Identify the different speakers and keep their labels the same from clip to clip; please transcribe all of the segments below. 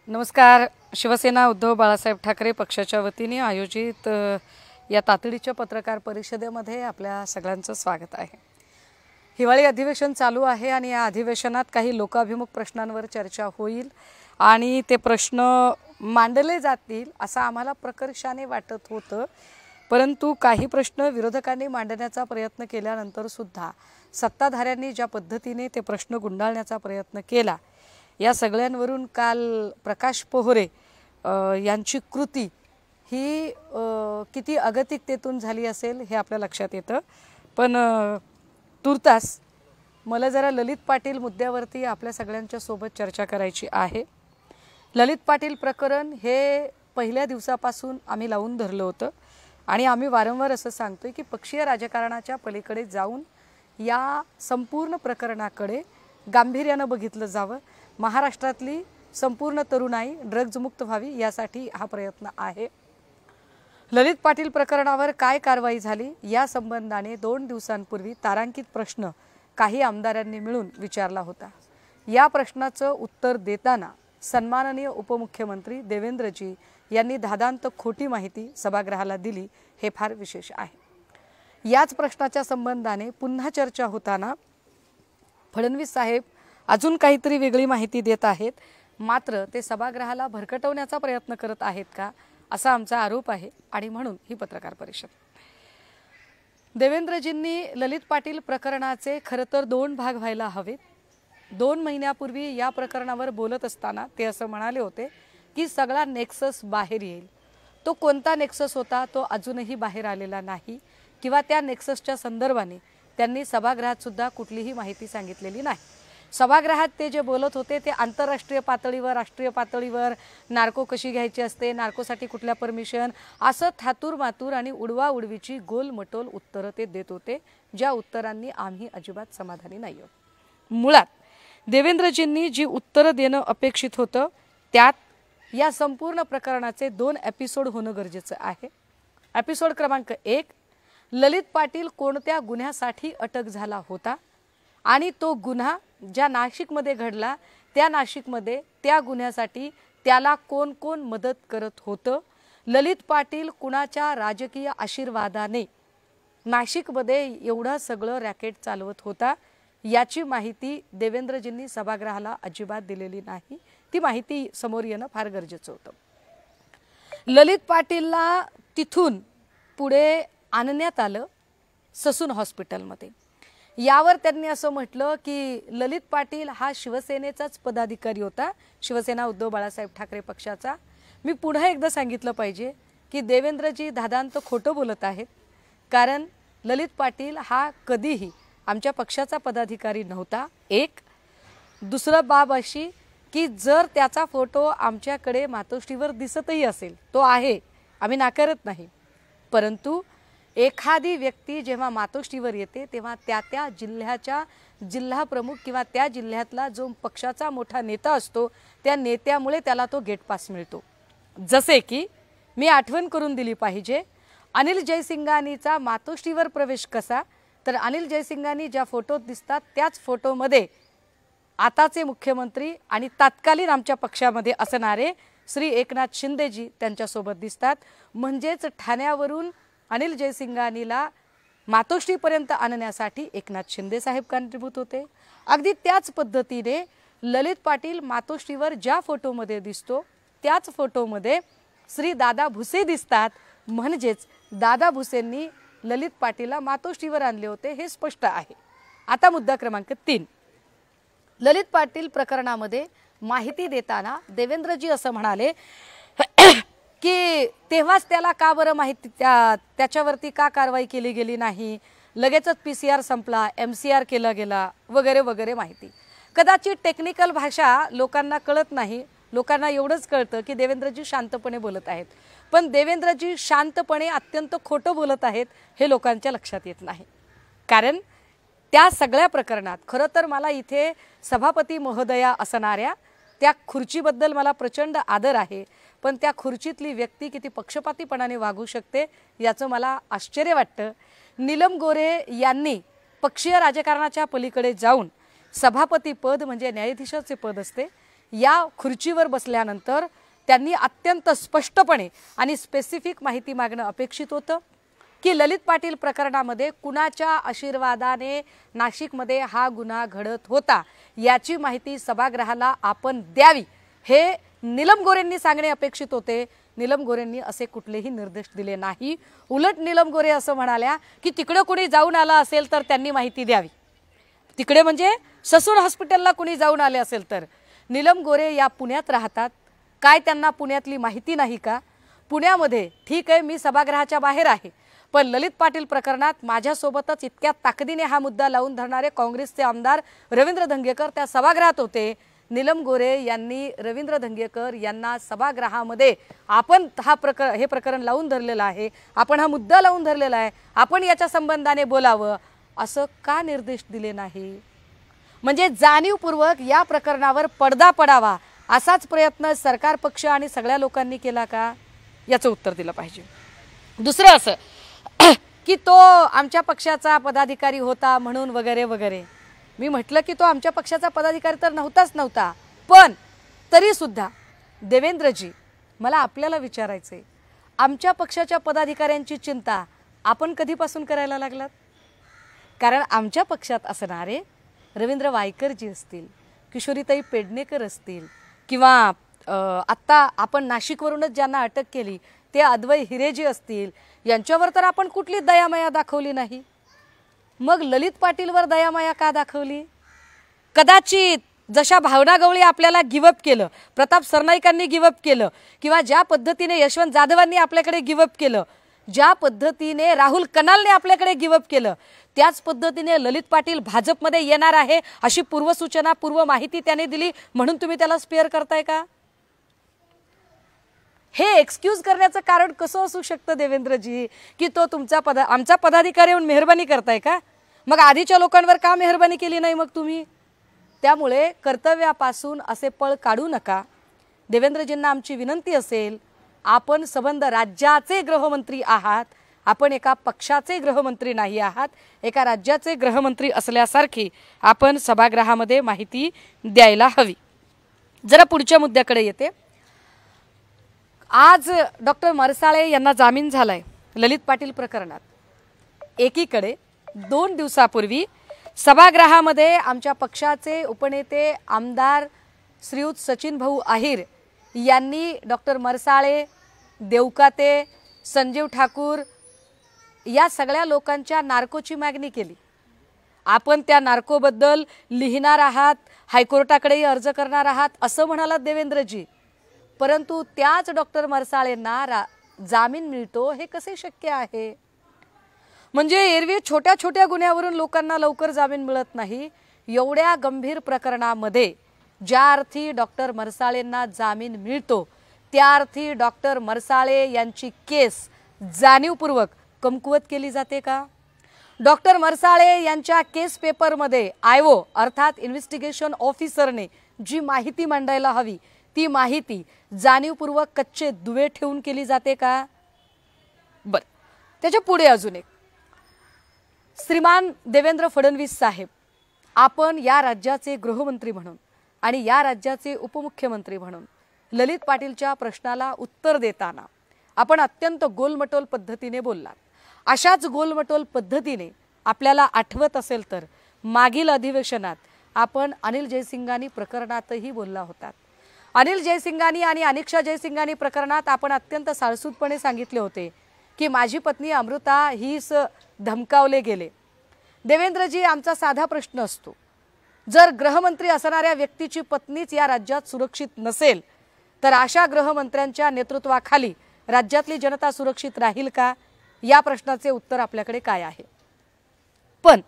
Speaker 1: नमस्कार. शिवसेना उद्धव बाळासाहेब ठाकरे पक्षाच्या वतीने आयोजित या तातडीच्या पत्रकार परिषदेमध्ये आपल्या सगळ्यांचं स्वागत आहे. हिवाळी अधिवेशन चालू आहे आणि या अधिवेशनात काही लोकाभिमुख प्रश्नांवर चर्चा होईल आणि ते प्रश्न मांडले जातील असं आम्हाला प्रकर्षाने वाटत होतं. परंतु काही प्रश्न विरोधकांनी मांडण्याचा प्रयत्न केल्यानंतर सुद्धा सत्ताधाऱ्यांनी ज्या पद्धतीने ते प्रश्न गुंडाळण्याचा प्रयत्न केला, या सगळ्यांवरून काल प्रकाश पोहरे यांची कृती ही किती अगतिकतेतून झाली असेल हे आपल्या लक्षात येतं. पण तुर्तास मला जरा ललित पाटील मुद्द्यावरती आपल्या सगळ्यांच्या सोबत चर्चा करायची आहे. ललित पाटील प्रकरण हे पहिल्या दिवसापासून आम्ही लावून धरलं होतं आणि आम्ही वारंवार असं सांगतोय की पक्षीय राजकारणाच्या पलीकडे जाऊन या संपूर्ण प्रकरणाकडे गांभीर्यानं बघितलं जावं. महाराष्ट्रातली संपूर्ण तरुणाई ड्रग्जमुक्त व्हावी यासाठी हा प्रयत्न आहे. ललित पाटील प्रकरणावर काय कारवाई झाली या संबंधाने 2 दिवसांपूर्वी तारांकित प्रश्न काही आमदारांनी मिळून विचारला होता. या प्रश्नाचं उत्तर देताना सन्माननीय उपमुख्यमंत्री देवेंद्रजी यांनी धादांत खोटी माहिती सभागृहाला दिली, हे फार विशेष आहे. याच प्रश्नाच्या संबंधाने पुन्हा चर्चा होताना फडणवीस साहेब अजून काहीतरी वेगळी माहिती देत आहेत, मात्र ते सभागृहाला भरकटवण्याचा प्रयत्न करत आहेत का असा आमचा आरोप आहे आणि म्हणून ही पत्रकार परिषद. देवेंद्रजींनी ललित पाटील प्रकरणाचे खरं तर 2 भाग व्हायला हवेत. 2 महिन्यापूर्वी या प्रकरणावर बोलत असताना ते असं म्हणाले होते की सगळा नेक्सस बाहेर येईल. तो कोणता नेक्सस होता तो अजूनही बाहेर आलेला नाही किंवा त्या नेक्ससच्या संदर्भाने त्यांनी सभागृहात सुद्धा कुठलीही माहिती सांगितलेली नाही. सभागृहात ते जे बोलत होते ते आंतरराष्ट्रीय पातळीवर, राष्ट्रीय पातळीवर नार्को कशी घ्यायची असते, नार्कोसाठी कुठल्या परमिशन, असं थातूर मातूर आणि उडवा उडवीची गोलमटोल उत्तरं ते देत होते, ज्या उत्तरांनी आम्ही अजिबात समाधानी नाही आहोत. मुळात देवेंद्रजींनी जी उत्तरं देणं अपेक्षित होतं त्यात या संपूर्ण प्रकरणाचे 2 एपिसोड होणं गरजेचं आहे. एपिसोड क्रमांक 1, ललित पाटील कोणत्या गुन्ह्यासाठी अटक झाला होता आणि तो गुन्हा ज्या नाशिकमध्ये घडला त्या नाशिकमध्ये त्या गुन्ह्यासाठी त्याला कोण कोण मदत करत होतं, ललित पाटील कुणाच्या राजकीय आशीर्वादाने नाशिकमध्ये एवढं सगळं रॅकेट चालवत होता याची माहिती देवेंद्रजींनी सभागृहाला अजिबात दिलेली नाही. ती माहिती समोर येणं फार गरजेचं होतं. ललित पाटीलला तिथून पुढे आणण्यात आलं ससून हॉस्पिटलमध्ये. यावर त्यांनी असं म्हटलं की ललित पाटील हा शिवसेनेचाच पदाधिकारी होता, शिवसेना उद्धव बाळासाहेब ठाकरे पक्षाचा. मी पुन्हा एकदा सांगितलं पाहिजे की देवेंद्रजी धादांत खोटं बोलत आहेत, कारण ललित पाटील हा कधीही आमच्या पक्षाचा पदाधिकारी नव्हता. एक. दुसरं बाब अशी की जर त्याचा फोटो आमच्याकडे मातोश्रीवर दिसतही असेल, तो आहे, आम्ही नाकारत नाही, परंतु एखादी व्यक्ती जेव्हा मातोश्रीवर येते तेव्हा त्या जिल्ह्याच्या जिल्हा प्रमुख किंवा त्या जिल्ह्यातला जो पक्षाचा मोठा नेता असतो त्या नेत्यामुळे त्याला तो गेट पास मिळतो. जसे की मी आठवण करून दिली पाहिजे, अनिल जयसिंगानीचा मातोश्रीवर प्रवेश कसा, तर अनिल जयसिंगानी ज्या फोटोत दिसतात त्याच फोटोमध्ये आताचे मुख्यमंत्री आणि तत्कालीन आमच्या पक्षामध्ये असणारे श्री एकनाथ शिंदेजी त्यांच्यासोबत दिसतात. म्हणजेच ठाण्यावरून अनिल जयसिंगानीला मातोश्रीपर्यंत आणण्यासाठी एकनाथ शिंदे साहेब कारणीभूत होते. अगदी त्याच पद्धतीने ललित पाटील मातोश्रीवर ज्या फोटोमध्ये दिसतो त्याच फोटोमध्ये श्री दादा भुसे दिसतात. म्हणजेच दादा भुसेंनी ललित पाटीलला मातोश्रीवर आणले होते, हे स्पष्ट आहे. आता मुद्दा क्रमांक 3, ललित पाटील प्रकरणामध्ये माहिती देताना देवेंद्रजी असं म्हणाले की तेव्हाच त्याला का बरं माहिती त्याच्यावरती का कारवाई केली गेली नाही, लगेचच PCR संपला, MCR केला गेला वगैरे वगैरे माहिती. कदाचित टेक्निकल भाषा लोकांना कळत नाही, लोकांना एवढंच कळतं की देवेंद्रजी शांतपणे बोलत आहेत, पण देवेंद्रजी शांतपणे अत्यंत खोटं बोलत आहेत हे लोकांच्या लक्षात येत नाही. कारण त्या सगळ्या प्रकरणात खरं तर मला इथे सभापती महोदया असणाऱ्या त्या खुर्चीबद्दल मला प्रचंड आदर आहे, पण त्या खुर्चीतली व्यक्ती किती पक्षपातीपणाने वागू शकते याचं मला आश्चर्य वाटतं. नीलम गोरे यांनी पक्षीय राजकारणाच्या पलीकडे जाऊन सभापती पद म्हणजे न्यायाधीशाचे पद असते, या खुर्चीवर बसल्यानंतर त्यांनी अत्यंत स्पष्टपणे आणि स्पेसिफिक माहिती मागणं अपेक्षित होतं की ललित पाटील प्रकरणामध्ये कुणाच्या आशीर्वादाने नाशिकमध्ये हा गुन्हा घडत होता याची माहिती सभागृहाला आपण द्यावी हे नीलम गोरेंनी सांगणे अपेक्षित होते। नीलम गोरेंनी असे कुठलेही निर्देश दिले नाही। उलट नीलम गोरे असं म्हणाल्या की तिकडे कोणी जाऊन आला असेल तर त्यांनी माहिती द्यावी। तिकडे म्हणजे ससून हॉस्पिटलला कोणी जाऊन आले असेल तर। नीलम गोरे या पुण्यात राहतात, काय त्यांना पुण्यातली माहिती नाही का? पुण्यामध्ये ठीक आहे मी सभागृहाच्या बाहेर आहे, पण ललित पाटील प्रकरणात माझ्यासोबतच इतक्या ताकदीने हा मुद्दा लावून धरणारे काँग्रेसचे आमदार रवींद्र धंगेकर त्या सभागृहात होते। नीलम गोरे यांनी रवींद्र धंगेकर यांना सभागृहामध्ये आपण हे प्रकरण लावून धरलेलं आहे, आपण हा मुद्दा लावून धरलेला आहे, आपण याच्या संबंधाने बोलावं असं का निर्देश दिले नाही? म्हणजे जाणीवपूर्वक या प्रकरणावर पडदा पडावा असाच प्रयत्न सरकार पक्ष आणि सगळ्या लोकांनी केला का? याचं उत्तर दिलं पाहिजे। दुसरं असं की तो आमच्या पक्षाचा पदाधिकारी होता म्हणून वगैरे वगैरे। मी म्हटलं की तो आमच्या पक्षाचा पदाधिकारी तर नव्हता, पण तरी सुद्धा देवेंद्रजी मला आपल्याला विचारायचे, आमच्या पक्षाच्या पदाधिकाऱ्यांची चिंता आपण कधीपासून करायला लागलात? कारण आमच्या पक्षात असणारे रवींद्र वायकरजी असतील, किशोरीताई पेडणेकर असतील किंवा आत्ता आपण नाशिकवरूनच ज्यांना अटक केली ते अद्वै हिरेजी असतील, यांच्यावर तर आपण कुठली दयामाया दाखवली नाही। मग ललित पाटीलवर दयामाया का दाखवली? कदाचित जशा भावना गवळी आपल्याला गिवअप केलं, प्रताप सरनाईकांनी गिवअप केलं किंवा ज्या पद्धतीने यशवंत जाधवांनी आपल्याकडे गिवअप केलं, ज्या पद्धतीने राहुल कनालने आपल्याकडे गिवअप केलं, त्याच पद्धतीने ललित पाटील भाजपमध्ये येणार आहे अशी पूर्वसूचना पूर्व माहिती त्याने दिली म्हणून तुम्ही त्याला स्पेअर करताय का? हे एक्सक्यूज करण्याचं कारण कसं असू शकतं देवेंद्रजी की तो तुमचा आमचा पदाधिकारी येऊन मेहरबानी करताय का? मग आधीच्या लोकांवर का मेहरबानी केली नाही मग तुम्ही? त्यामुळे कर्तव्यापासून असे पळ काढू नका। देवेंद्रजींना आमची विनंती असेल, आपण संबंध राज्याचे गृहमंत्री आहात, आपण एका पक्षाचे गृहमंत्री नाही आहात, एका राज्याचे गृहमंत्री असल्यासारखी आपण सभागृहामध्ये माहिती द्यायला हवी। जरा पुढच्या मुद्द्याकडे येते। आज डॉक्टर मरसाळे यांना जामीन झालाय ललित पाटील प्रकरणात। एकीकडे 2 दिवसापूर्वी सभागृहामध्ये आमच्या पक्षाचे उपनेते आमदार श्रीयुत सचिन भाऊ आहिर यांनी डॉक्टर मरसाळे, देवकाते, संजीव ठाकूर या सगळ्या लोकांच्या नार्कोची मागणी केली। आपण त्या नार्कोबद्दल लिहिणार आहात, हायकोर्टाकडेही अर्ज करणार आहात असं म्हणालात देवेंद्रजी, परंतु त्याच डॉक्टर मरसाळेंना जामीन मिळतो हे कसे शक्य आहे? म्हणजे एरवी छोट्या छोट्या गुन्ह्यावरून लोकांना लवकर जामीन मिळत नाही, एवढ्या गंभीर प्रकरणामध्ये ज्या अर्थी डॉक्टर मरसाळेंना जामीन मिळतो त्या अर्थी डॉक्टर मरसाळे यांची केस जाणीवपूर्वक कमकुवत केली जाते का? डॉक्टर मरसाळे यांच्या केस पेपरमध्ये आयओ अर्थात इन्व्हेस्टिगेशन ऑफिसरने जी माहिती मांडायला हवी ती माहिती जाणीवपूर्वक कच्चे दुवे ठेवून केली जाते का? बर, त्याच्या पुढे अजून एक, श्रीमान देवेंद्र फडणवीस साहेब, आपण या राज्याचे गृहमंत्री म्हणून आणि या राज्याचे उपमुख्यमंत्री म्हणून ललित पाटीलच्या प्रश्नाला उत्तर देताना आपण अत्यंत गोलमटोल पद्धतीने बोललात। अशाच गोलमटोल पद्धतीने आपल्याला आठवत असेल तर मागील अधिवेशनात आपण अनिल जयसिंघानी प्रकरणातही बोलला होतात। अनिल जयसिंघानी आणि अनिक्षा जयसिंघानी प्रकरणात आपण अत्यंत साळसूदपणे सांगितले होते की माझी पत्नी अमृता हीच धमकावले गेले। देवेंद्रजी, आमचा साधा प्रश्न असतो, जर गृहमंत्री असणाऱ्या व्यक्तीची पत्नीच या राज्यात सुरक्षित नसेल तर अशा गृहमंत्र्यांच्या नेतृत्वाखाली राज्यातली जनता सुरक्षित राहील का? या प्रश्नाचे उत्तर आपल्याकडे काय आहे? पण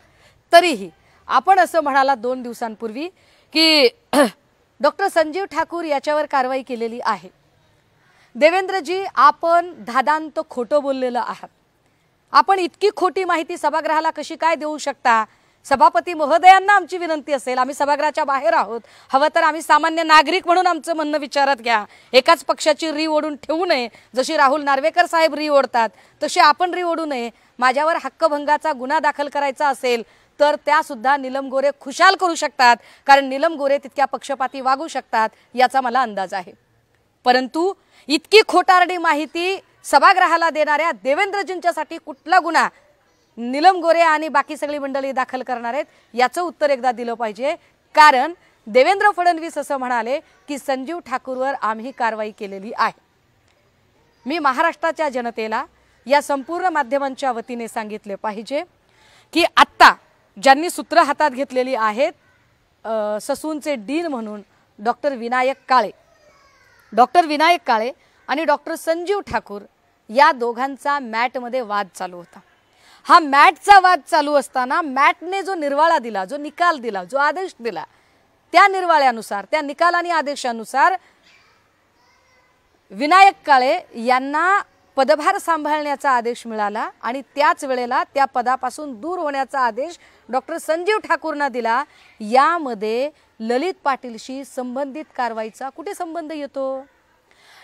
Speaker 1: तरीही आपण असं म्हणाला 2 दिवसांपूर्वी की डॉक्टर संजीव ठाकूर याच्यावर कारवाई केलेली आहे। देवेंद्रजी, आपण धादांत खोटं बोललेलं आहात। आपण इतकी खोटी माहिती सभागृहाला कशी काय देऊ शकता? सभापती महोदयांना आमची विनंती असेल, आम्ही सभागृहाच्या बाहेर आहोत, हवं तर आम्ही सामान्य नागरिक म्हणून आमचं म्हणणं विचारात घ्या। एकाच पक्षाची री ओढून ठेवू नये, जशी राहुल नार्वेकर साहेब री ओढतात तशी आपण री ओढू नये। माझ्यावर हक्कभंगाचा गुन्हा दाखल करायचा असेल तर त्या सुद्धा नीलम गोरे खुशाल करू शकतात, कारण नीलम गोरे तितक्या पक्षपाती वागू शकतात याचा मला अंदाज आहे। परंतु इतकी खोटारडी माहिती सभागृहाला देणाऱ्या देवेंद्रजींच्यासाठी कुठला गुन्हा नीलम गोरे आणि बाकी सगळी मंडळी दाखल करणार आहेत याचं उत्तर एकदा दिलं पाहिजे। कारण देवेंद्र फडणवीस असं म्हणाले की संजीव ठाकूरवर आम्ही कारवाई केलेली आहे। मी महाराष्ट्राच्या जनतेला या संपूर्ण माध्यमांच्या वतीने सांगितले पाहिजे की आत्ता ज्यांनी सूत्र हातात घेतलेली आहेत, ससूनचे डीन म्हणून डॉक्टर विनायक काळे आणि डॉक्टर संजीव ठाकूर या दोघांचा मॅटमध्ये वाद चालू होता। हा मॅटचा वाद चालू असताना मॅटने जो निर्वाळा दिला, जो निकाल दिला, जो आदेश दिला, त्या निर्वाळ्यानुसार, त्या निकाल आणि आदेशानुसार विनायक काळे यांना पदभार सांभाळण्याचा आदेश मिळाला आणि त्याच वेळेला त्या पदापासून दूर होण्याचा आदेश डॉक्टर संजीव ठाकूरना दिला। यामध्ये ललित पाटीलशी संबंधित कारवाईचा कुठे संबंध येतो?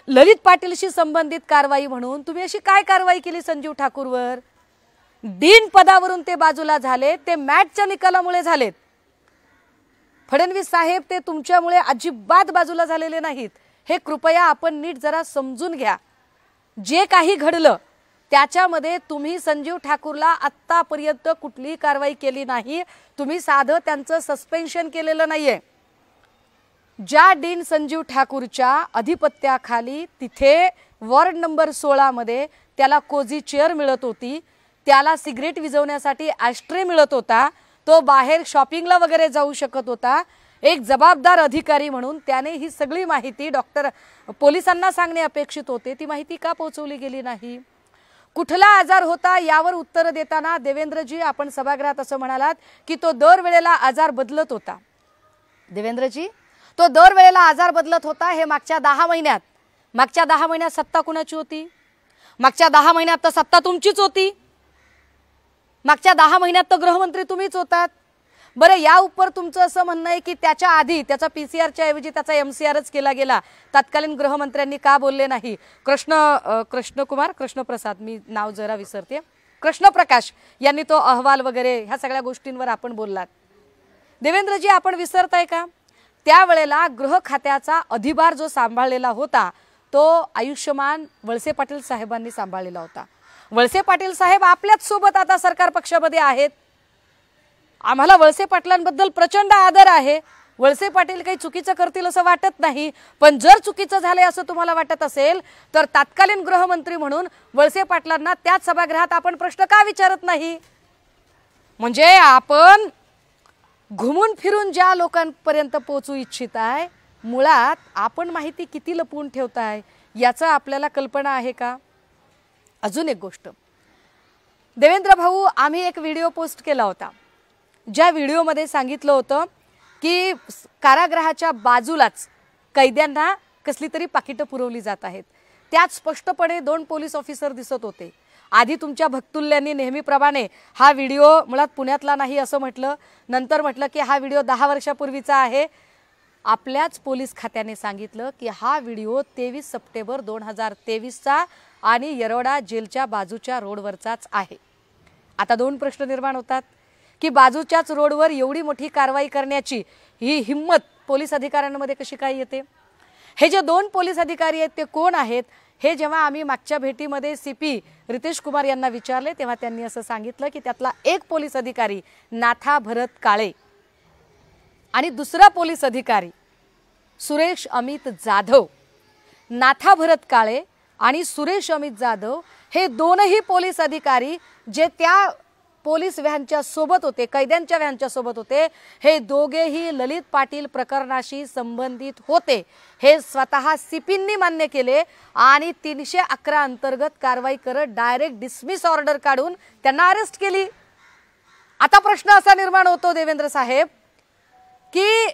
Speaker 1: ललित पाटीलशी संबंधित कारवाई म्हणून तुम्ही अशी काय कारवाई केली संजीव ठाकूरवर? डीन पदावरून ते बाजूला झाले, ते मॅटच्या निकालामुळे झालेत। फडणवीस साहेब ते तुमच्यामुळे अजिबात बाजूला झालेले नाहीत, हे कृपया आपण नीट जरा समजून घ्या। जे काही घडलं त्याच्यामध्ये तुम्ही संजीव ठाकूरला आत्तापर्यंत कुठलीही कारवाई केली नाही, तुम्ही साधं त्यांचं सस्पेन्शन केलेलं नाहीये। ज्या डीन संजीव ठाकूरच्या अधिपत्याखाली तिथे वॉर्ड नंबर 16 मध्ये त्याला कोजी चेअर मिळत होती, त्याला सिगरेट विझवण्यासाठी ॲस्ट्रे मिळत होता, तो बाहेर शॉपिंगला वगैरे जाऊ शकत होता, एक जबाबदार अधिकारी म्हणून त्याने ही सगळी माहिती पोलिसांना सांगणे अपेक्षित होते, ती माहिती का पोहोचवली गेली नाही? कुठला आजार होता यावर उत्तर देताना देवेंद्रजी आपण सभागृहात असं म्हणालात की तो दरवेळेला आजार बदलत होता। देवेंद्रजी, तो दरवेळेला आजार बदलत होता हे मागच्या 10 महिन्यात सत्ता कुणाची होती? मागच्या 10 महिन्यात तर सत्ता तुमचीच होती। मागच्या 10 महिन्यात तर गृहमंत्री तुम्हीच होतात। बरं, या उपर तुमचं असं म्हणणं आहे की त्याच्या आधी त्याचा पीसीआरच्या ऐवजी त्याचा एमसीआरच केला गेला, तत्कालीन गृहमंत्र्यांनी का बोलले नाही? कृष्णप्रसाद, मी नाव जरा विसरते, कृष्णप्रकाश यांनी तो अहवाल वगैरे ह्या सगळ्या गोष्टींवर आपण बोललात। देवेंद्रजी, आपण विसरताय का? त्यावेळेला गृह खात्याचा अधिभार जो सांभाळलेला होता तो आयुष्यमान वळसे पाटील साहेबांनी सांभाळलेला होता। वळसे पाटील साहेब आपल्याच सोबत आता सरकार पक्षामध्ये आहेत। आम्हाला वळसे पाटलांबद्दल प्रचंड आदर आहे, वळसे पाटील काही चुकीचं करतील असं वाटत नाही, पण जर चुकीचं झाले असं तुम्हाला वाटत असेल तर तत्कालीन गृहमंत्री म्हणून वळसे पाटलांना त्याच सभागृहात आपण प्रश्न का विचारत नाही? म्हणजे आपण घुमून फिरून ज्या लोकांपर्यंत पोहोचू इच्छित आहे, मुळात आपण माहिती किती लपवून ठेवताय याचा आपल्याला कल्पना आहे का? अजून एक गोष्ट, देवेंद्र भाऊ, आम्ही एक व्हिडिओ पोस्ट केला होता, ज्या व्हिडिओमध्ये सांगितलं होतं की कारागृहाच्या बाजूलाच कैद्यांना कसली तरी पाकिटं पुरवली जात आहेत। त्यात स्पष्टपणे 2 पोलीस ऑफिसर दिसत होते। आधी तुमच्या भक्तुल्यांनी नेहमीप्रमाणे हा व्हिडिओ मुळात पुण्यातला नाही असं म्हटलं, नंतर म्हटलं की हा व्हिडिओ 10 वर्षापूर्वीचा आहे। आपल्याच पोलीस खात्याने सांगितलं की हा व्हिडिओ 23 सप्टेंबर 2023चा आणि येरवडा जेलच्या बाजूच्या रोडवरचाच आहे। आता 2 प्रश्न निर्माण होतात की बाजूच्याच रोडवर एवढी मोठी कारवाई करण्याची ही हिम्मत पोलीस अधिकाऱ्यांमध्ये कशी काय येते? हे जे 2 पोलीस अधिकारी आहेत ते कोण आहेत? हे जेव्हा आम्ही मागच्या भेटीमध्ये सीपी रितेश कुमार यांना विचारले तेव्हा त्यांनी असं सांगितलं की त्यातला एक पोलीस अधिकारी नाथा भरत काळे आणि दुसरा पोलीस अधिकारी सुरेश अमित जाधव। नाथा भरत काळे आणि सुरेश अमित जाधव हे दोनही पोलीस अधिकारी जे त्या पोलीस व्हॅनच्या सोबत होते, कैद्यांच्या व्हॅनच्या सोबत होते, हे दोघेही ललित पाटील प्रकरणाशी संबंधित होते। हे स्वतः सीपींनी मान्य केले आणि 311 अंतर्गत कारवाई करत डायरेक्ट डिसमिस ऑर्डर काढून त्यांना अरेस्ट केली। आता प्रश्न असा निर्माण होतो देवेंद्र साहेब की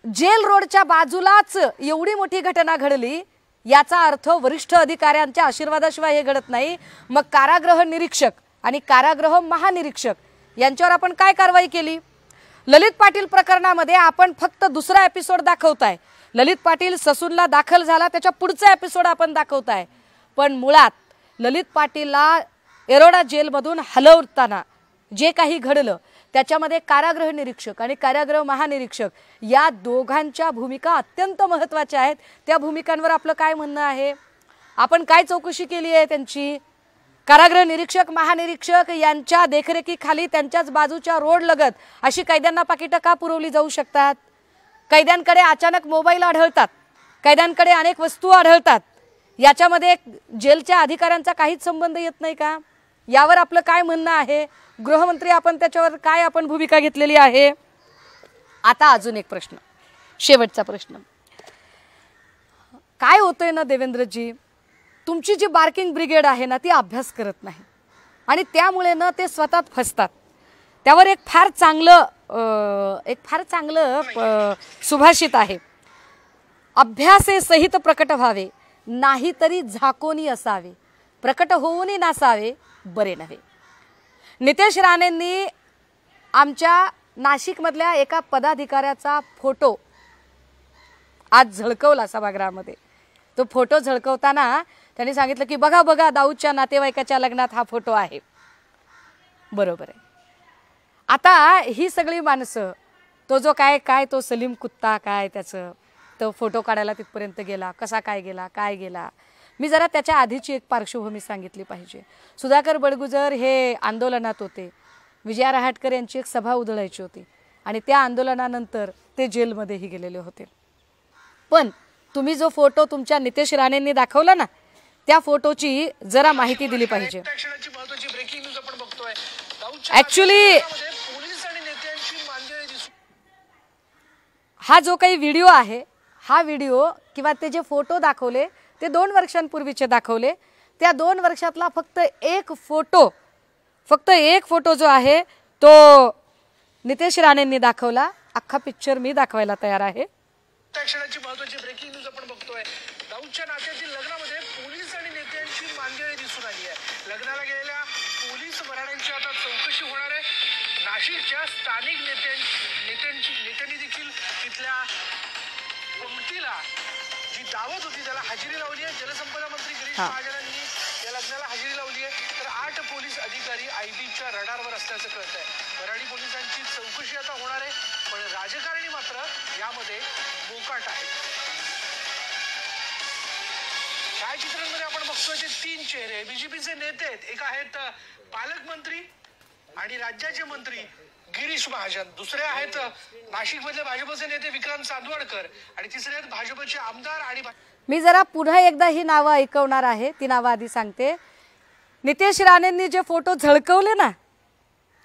Speaker 1: जेल रोडच्या बाजूलाच एवढी मोठी घटना घडली, याचा अर्थ वरिष्ठ अधिकाऱ्यांच्या आशीर्वादाशिवाय हे घडत नाही। मग कारागृह निरीक्षक आणि कारागृह महानिरीक्षक यांच्यावर आपण काय कारवाई केली? ललित पाटील प्रकरणामध्ये आपण फक्त दुसरा एपिसोड दाखवताय, ललित पाटील ससूनला दाखल झाला त्याच्या पुढचा एपिसोड आपण दाखवताय, पण मुळात ललित पाटीलला येरवडा जेलमधून हलवताना जे काही घडलं त्याच्यामध्ये कारागृह निरीक्षक आणि कारागृह महानिरीक्षक या दोघांच्या भूमिका अत्यंत महत्त्वाच्या आहेत। त्या भूमिकांवर आपलं काय म्हणणं आहे, आपण काय चौकशी केली आहे त्यांची? कारागृह निरीक्षक महानिरीक्षक यांच्या देखरेखीखाली त्यांच्याच बाजूच्या रोड लगत अशी कैद्यांना पाकिटं का पुरवली जाऊ शकतात? कैद्यांकडे अचानक मोबाईल आढळतात, कैद्यांकडे अनेक वस्तू आढळतात, याच्यामध्ये जेलच्या अधिकाऱ्यांचा काहीच संबंध येत नाही का? यावर आपलं काय म्हणणं आहे? गृहमंत्री आपण त्याच्यावर काय आपण भूमिका घेतलेली आहे? आता अजून एक प्रश्न, शेवटचा प्रश्न, काय होतंय ना देवेंद्रजी, तुमची जी बार्किंग ब्रिगेड आहे ना ती अभ्यास करत नाही आणि त्यामुळे ना ते स्वतः फसतात। त्यावर एक फार चांगलं सुभाषित आहे, अभ्यासे सहित प्रकट व्हावे, नाहीतरी झाकोनी असावे, प्रकट होऊनही नसावे बरे नव्हे। नितेश राणेंनी आमच्या नाशिकमधल्या एका पदाधिकाऱ्याचा फोटो आज झळकवला सभागृहामध्ये। तो फोटो झळकवताना त्यांनी सांगितलं की बघा बघा दाऊदच्या नातेवाईकाच्या लग्नात हा फोटो आहे। बरोबर आहे। आता ही सगळी माणसं, तो जो काय तो सलीम कुत्ता काय त्याचं, तो फोटो काढायला तिथपर्यंत गेला, कसा काय गेला, मी जरा त्याच्या आधीची एक पार्श्वभूमी सांगितली पाहिजे। सुधाकर बडगुजर हे आंदोलनात होते, विजया रहाटकर यांची एक सभा उधळायची होती आणि त्या आंदोलनानंतर ते जेलमध्येही गेलेले होते। पण तुम्ही जो फोटो तुमच्या नितेश राणेंनी दाखवला ना, त्या फोटोची जरा माहिती दिली पाहिजे। ऍक्च्युली हा जो काही व्हिडिओ आहे, हा व्हिडिओ किंवा ते जे फोटो दाखवले ते 2 वर्षांपूर्वीचे दाखवले। त्या 2 वर्षातला फक्त एक फोटो जो आहे तो नितेश राणेंनी दाखवला। अख्खा पिक्चर मी दाखवायला तयार आहे।
Speaker 2: त्या क्षणाची महत्त्वाची ब्रेकिंग न्यूज आपण बघतोय। दाऊदच्या नात्यातील लग्नामध्ये पोलीस आणि नेत्यांची मांदियाळी दिसून आली आहे। लग्नाला गेलेल्या पोलीस वराड्यांची आता चौकशी होणार आहे। नाशिकच्या स्थानिक नेत्यांनी देखील तिथल्या पंक्तीला जी दावत होती त्याला हजेरी लावली आहे। जलसंपदा मंत्री गिरीश महाजनांनी या लग्नाला हजेरी लावली आहे। तर 8 पोलीस अधिकारी आयबीच्या रडारवर असल्याचं कळत आहे। वराडी पोलिसांची चौकशी आता होणार आहे, पण राजकारणी मात्र यामध्ये बोकाट आहे। छायाचित्रांमध्ये आपण बघतोय ते 3 चेहरे बीजेपीचे नेते आहेत। एक आहेत पालकमंत्री आणि राज्याचे मंत्री गिरीश महाजन, दुसरे आहेत नाशिकमधले भाजपचे नेते विक्रांत चांदवडकर आणि तिसरे आहेत भाजपचे आमदार। आणि
Speaker 1: मी जरा पुन्हा एकदा ही नावं ऐकवणार आहे, ती नावं आधी सांगते। नितेश राणेंनी जे फोटो झळकवले ना,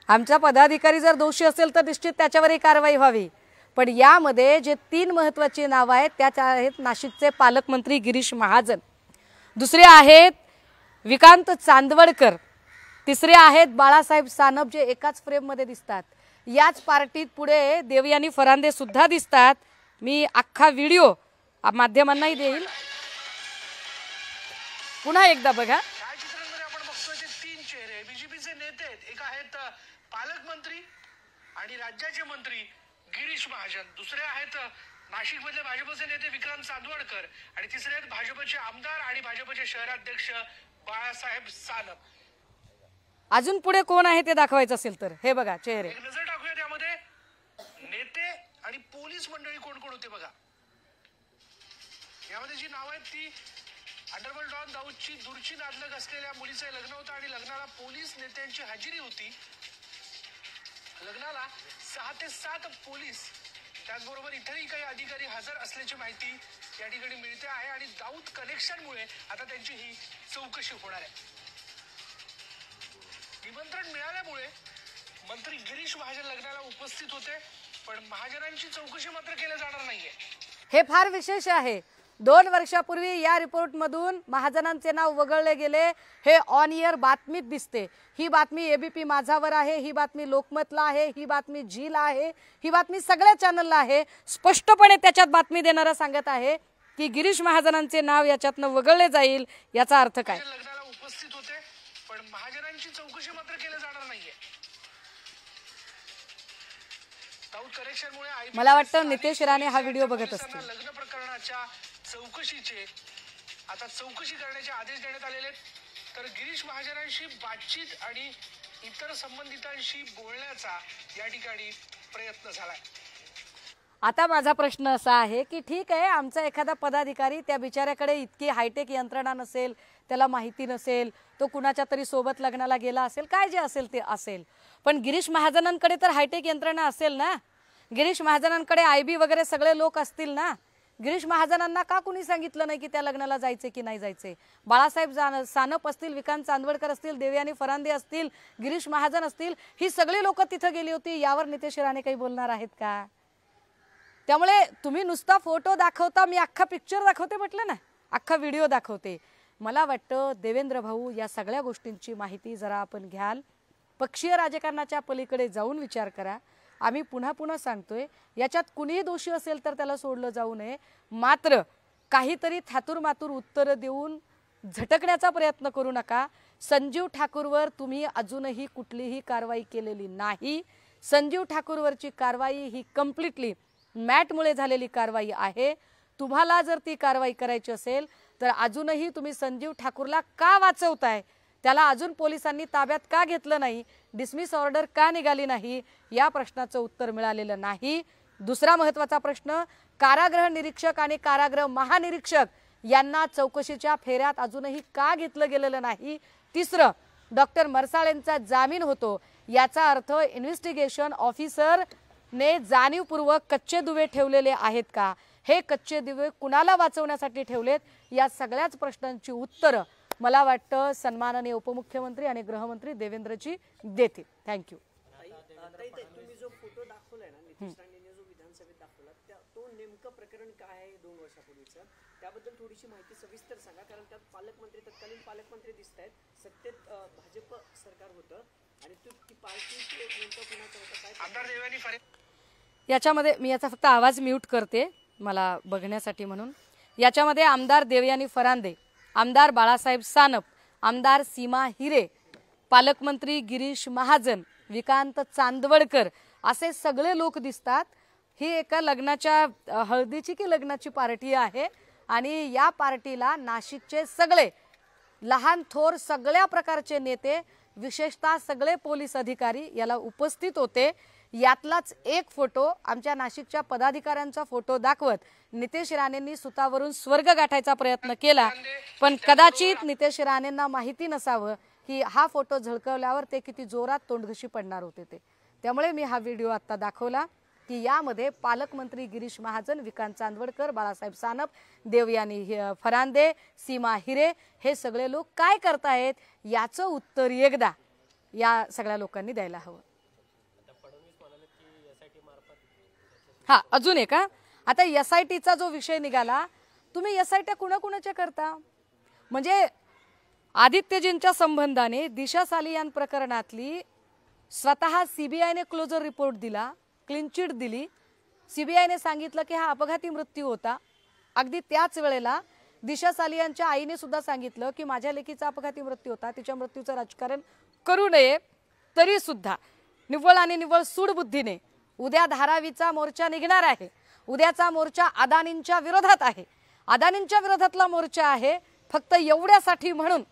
Speaker 1: आमचा पदाधिकारी जर दोषी असेल तर निश्चित त्याच्यावरही कारवाई व्हावी, पण यामध्ये जे 3 महत्त्वाची नावं आहेत त्यात आहेत नाशिकचे पालकमंत्री गिरीश महाजन, दुसरे आहेत विक्रांत चांदवडकर, तिसरे आहेत बाळासाहेब सानप जे एकाच फ्रेममध्ये दिसतात। याच पार्टीत पुढे देवयानी फरांदे सुद्धा दिसतात। मी अख्खा व्हिडिओ माध्यमांनाही देईल, पुन्हा एकदा बघा।
Speaker 2: छायाचित्रांमध्ये आपण बघतोय ते 3 चेहरे बीजेपीचे नेते आहेत। एक आहेत पालकमंत्री आणि राज्याचे मंत्री गिरीश महाजन, दुसरे आहेत नाशिकमधले भाजपचे नेते विक्रांत चांदवडकर आणि तिसरे आहेत भाजपचे आमदार आणि भाजपचे शहराध्यक्ष बाळासाहेब सानप।
Speaker 1: अजून पुढे कोण आहे ते दाखवायचं असेल तर हे बघा चेहरे।
Speaker 2: एक नजर टाकूया त्यामध्ये नेते आणि पोलीस मंडळी कोण कोण होते बघा। यामध्ये जी नाव आहेत ती अंडरवर्ल्ड डॉन दाऊदची दूरची नातलग असलेल्या मुलीचं लग्न होतं आणि लग्नाला पोलीस नेत्यांची हजेरी होती। लग्नाला 6 ते 7 पोलीस त्याचबरोबर इतरही काही अधिकारी हजर असल्याची माहिती या ठिकाणी मिळते आहे आणि दाऊद कनेक्शनमुळे आता त्यांची ही चौकशी होणार आहे। निमंत्रण मिळाल्यामुळे मंत्री गिरीश महाजन लग्नाला उपस्थित होते, पण महाजनांची चौकशी मात्र केली जाणार नाहीये।
Speaker 1: हे फार विशेष आहे। 2 वर्षापूर्वी या रिपोर्टमधून महाजनांचे नाव वगळले गेले, हे ऑन एअर बातमीत दिसते। ही बातमी एबीपी माझावर आहे, ही बातमी लोकमतला आहे, ही बातमी झीला आहे, ही बातमी सगळ्या चॅनलला आहे। स्पष्टपणे त्याच्यात बातमी देणारा सांगत आहे की गिरीश महाजनांचे नाव याच्यातनं वगळले जाईल। याचा अर्थ काय?
Speaker 2: लग्नाला उपस्थित होते, पण महाजनांची चौकशी मात्र केली जाणार नाहीये। दाऊद कनेक्शनमुळे
Speaker 1: मला वाटतं नितेश राणे हा व्हिडिओ बघत असतील।
Speaker 2: लग्न प्रकरणाच्या चौकशीचे आता चौकशी करण्याचे आदेश देण्यात आलेले, तर गिरीश महाजनांशी बातचीत आणि इतर संबंधितांशी बोलण्याचा या ठिकाणी प्रयत्न झालाय।
Speaker 1: आता माझा प्रश्न असा आहे की ठीक आहे, आमचा एखादा पदाधिकारी त्या बिचाऱ्याकडे इतकी हायटेक यंत्रणा नसेल, त्याला माहिती नसेल, तो कुणाच्या तरी सोबत लग्नाला गेला असेल, काय जे असेल ते असेल, पण गिरीश महाजनांकडे तर हायटेक यंत्रणा असेल ना। गिरीश महाजनांकडे आयबी वगैरे सगळे लोक असतील ना। गिरीश महाजनांना का कुणी सांगितलं नाही की त्या लग्नाला जायचे की नाही जायचे? बाळासाहेब सानप असतील, विकांत चांदवडकर असतील, देवयानी फरांदे असतील, गिरीश महाजन असतील, ही सगळी लोक तिथे गेली होती, यावर नितेश राणे काही बोलणार आहेत का? त्यामुळे तुम्ही नुसता फोटो दाखवता, मी अख्खा पिक्चर दाखवते म्हटलं ना, अख्खा व्हिडिओ दाखवते। मला वाटतं देवेंद्र भाऊ या सगळ्या गोष्टींची माहिती जरा आपण घ्याल, पक्षीय राजकारणाच्या पलीकडे जाऊन विचार करा। आम्ही पुन्हा पुन्हा सांगतोय, याच्यात कुणीही दोषी असेल तर त्याला सोडलं जाऊ नये, मात्र काहीतरी थातूरमातूर उत्तर देऊन झटकण्याचा प्रयत्न करू नका। संजीव ठाकूरवर तुम्ही अजूनही कुठलीही कारवाई केलेली नाही। संजीव ठाकूरवरची कारवाई ही कम्प्लिटली मॅटमुळे झालेली कारवाई आहे। तुम्हाला जर ती कारवाई करायची असेल तर अजूनही तुम्ही संजीव ठाकूरला का वाचवताय, त्याला अजून पोलिसांनी ताब्यात का घेतलं नाही, डिसमिस ऑर्डर का निघाली नाही, या प्रश्नाचं उत्तर मिळालेलं नाही। दुसरा महत्त्वाचा प्रश्न, कारागृह निरीक्षक आणि कारागृह महानिरीक्षक यांना चौकशीच्या फेऱ्यात अजूनही का घेतलं गेलेलं नाही। तिसरं, डॉक्टर मरसाळेंचा जामीन होतो, याचा अर्थ इन्व्हेस्टिगेशन ऑफिसर ने जाणीवपूर्वक कच्चे दुवे ठेवलेले आहेत का, हे कच्चे दुवे कुणाला वाचवण्यासाठी ठेवलेत, या सगळ्याच प्रश्नांची उत्तरं मला वाटतं सन्माननीय उपमुख्यमंत्री आणि गृहमंत्री देवेंद्रजी देतील। थँक्यू।
Speaker 3: तुम्ही जो फोटो दाखवलाय ना, नितेश राणेंनी जो विधानसभेत दाखवला, तो नेमकं प्रकरण काय आहे 2 वर्षापूर्वीचं, त्याबद्दल थोडीशी माहिती सविस्तर सांगा, कारण त्यात पालकमंत्री, तत्कालीन पालकमंत्री दिसत आहेत, सत्तेत भाजप सरकार होतं आणि ती पार्टी नेमकं कुणाचं होतं काय?
Speaker 2: आमदार देवयानी फरांदे
Speaker 1: याच्यामध्ये मी याचा फक्त आवाज म्यूट करते मला बघण्यासाठी म्हणून। याच्यामध्ये आमदार देवयानी फरांदे, आमदार बाळासाहेब सानप, आमदार सीमा हिरे, पालकमंत्री गिरीश महाजन, विकांत चांदवडकर असे सगळे लोक दिसतात। ही एका लग्नाच्या हळदीची की लग्नाची पार्टी आहे आणि या पार्टीला नाशिकचे सगळे लहान थोर सगळ्या प्रकारचे नेते, विशेषतः सगळे पोलीस अधिकारी याला उपस्थित होते। यातलाच एक फोटो आमच्या नाशिकच्या पदाधिकाऱ्यांचा फोटो दाखवत नितेश राणेंनी सुतावरून स्वर्ग गाठायचा प्रयत्न केला, पण कदाचित नितेश राणेंना माहिती नसावं की हा फोटो झळकवल्यावर ते किती जोरात तोंडघशी पडणार होते ते। त्यामुळे मी हा व्हिडिओ आता दाखवला की यामध्ये पालकमंत्री गिरीश महाजन, विकांत चांदवडकर, बाळासाहेब सानप, देवयानी फरांदे, सीमा हिरे हे सगळे लोक काय करतायत याचं उत्तर एकदा या सगळ्या लोकांनी द्यायला हवं। हा, अजून एक, आता SITचा जो विषय निघाला, तुम्ही SIT कुणाकुणाच्या करता? म्हणजे आदित्यजींच्या संबंधाने दिशा सालियान प्रकरणातली स्वतः CBIने क्लोजर रिपोर्ट दिला, क्लीन चिट दिली, CBIने सांगितलं की हा अपघाती मृत्यू होता। अगदी त्याच वेळेला दिशा सालियानच्या आईने सुद्धा सांगितलं की माझ्या लेकीचा अपघाती मृत्यू होता, तिच्या मृत्यूचं राजकारण करू नये, तरी सुद्धा निव्वळ आणि निव्वळ सूडबुद्धीने उद्या धारावीचा मोर्चा निघणार आहे। उद्याचा मोर्चा अदानींच्या विरोधात आहे, अदानींच्या विरोधातला मोर्चा आहे फक्त एवढ्यासाठी म्हणून,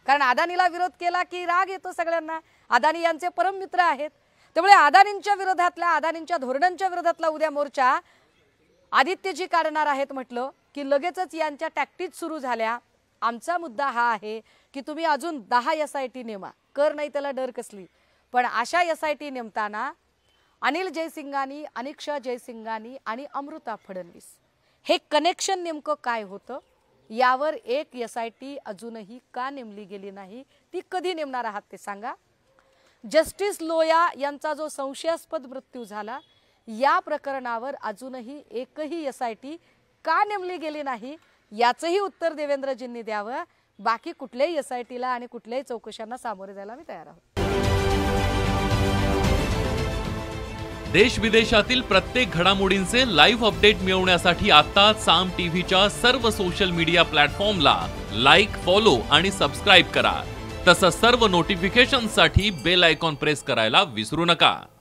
Speaker 1: कारण अदानीला विरोध केला की राग येतो सगळ्यांना, अदानी यांचे परम मित्र आहेत, त्यामुळे अदानींच्या विरोधातल्या, अदानींच्या धोरणांच्या विरोधातला उद्या मोर्चा आदित्यजी काढणार आहेत म्हटलं की लगेचच यांच्या टॅक्टिक सुरू झाल्या। आमचा मुद्दा हा आहे की तुम्ही अजून 10 SIT नेमा, कर नाही त्याला डर कसली, पण अशा SIT नेमताना अनिल जयसिंगानी, अनिक्षा जयसिंगानी आणि अमृता फडणवीस हे कनेक्शन नेमकं काय होतं, यावर एक SIT अजूनही का नेमली गेली नाही, ती कधी नेमणार आहात ते सांगा। जस्टिस लोया यांचा जो संशयास्पद मृत्यू झाला, या प्रकरणावर अजूनही एकही SIT का नेमली गेली नाही, याचंही उत्तर देवेंद्रजींनी द्यावं। बाकी कुठल्याही SITला आणि कुठल्याही चौकशांना सामोरे जायला मी तयार आहोत।
Speaker 4: देश विदेशातील प्रत्येक घडामोडींचे लाईव्ह अपडेट मिळवण्यासाठी आता साम टीव्हीच्या सर्व सोशल मीडिया प्लॅटफॉर्मला लाईक, फॉलो आणि सबस्क्राईब करा। तसंच सर्व नोटिफिकेशनसाठी बेल आयकॉन प्रेस करायला विसरू नका।